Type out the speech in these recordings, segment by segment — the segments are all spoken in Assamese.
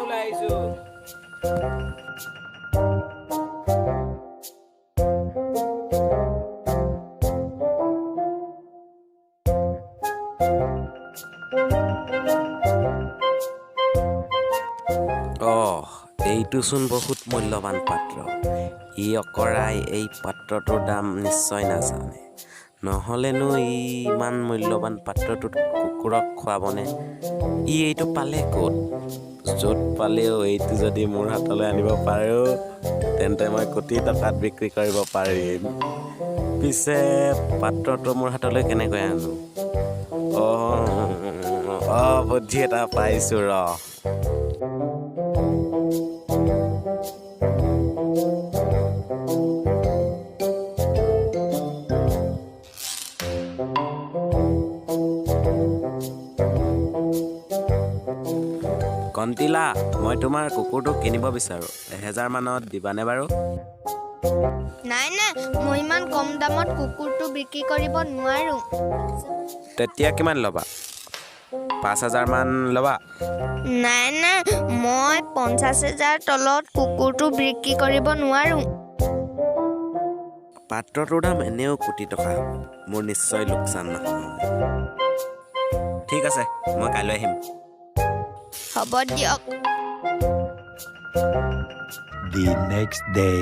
ওলাই আহিছো এইটোচোন বহুত মূল্যৱান পাত্ৰ ই অকৰাই এই পাত্ৰটোৰ দাম নিশ্চয় নাজানে নহ'লেনো ই ইমান মূল্যৱান পাত্ৰটোত কুকুৰক খুৱাবনে ই এইটো পালে ক'ত য'ত পালেও এইটো যদি মোৰ হাতলৈ আনিব পাৰোঁ তেন্তে মই কোটি টকাত বিক্ৰী কৰিব পাৰিম পিছে পাত্ৰটো মোৰ হাতলৈ কেনেকৈ আনো বুদ্ধি এটা পাইছোঁ ৰ কণ্টিলা মই তোমাৰ কুকুৰটো কিনিব বিচাৰোঁ 1000 মানত দিবানে বাৰু নাই মই ইমান কম দামত কুকুৰটো বিক্ৰী কৰিব নোৱাৰোঁ তেতিয়া কিমান ল'বা 5000 মান ল'বা নাই মই 50,000 তলত কুকুৰটো বিক্ৰী কৰিব নোৱাৰোঁ পাত্ৰটোৰ দাম এনেও কোটি টকা মোৰ নিশ্চয় লোকচান নহয় ঠিক আছে মই কাইলৈ আহিম হ'ব দিয়ক The next day.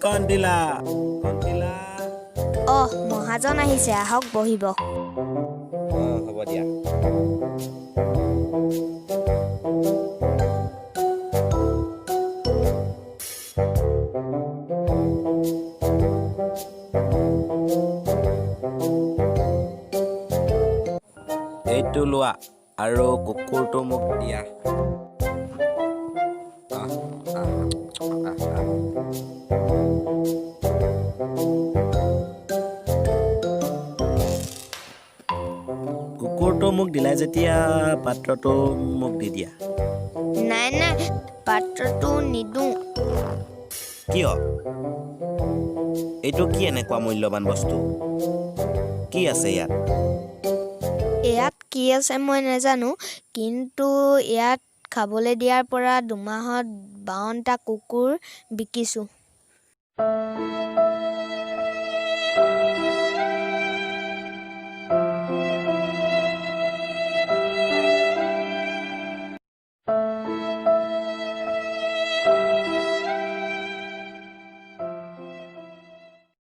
কণ্টিলা মহাজন আহিছে আহক বহিব হ'ব দিয়া এইটো লোৱা আৰু কুকুৰটো মোক দিয়া কুকুৰটো মোক দিলা যেতিয়া পাত্ৰটো মোক দি দিয়া নাই পাত্ৰটো নিদো কিয় এইটো কি এনেকুৱা মূল্যৱান বস্তু কি আছে ইয়াত কি আছে মই নাজানো কিন্তু ইয়াত খাবলৈ দিয়াৰ পৰা 2 মাহত 52টা কুকুৰ বিকিছোঁ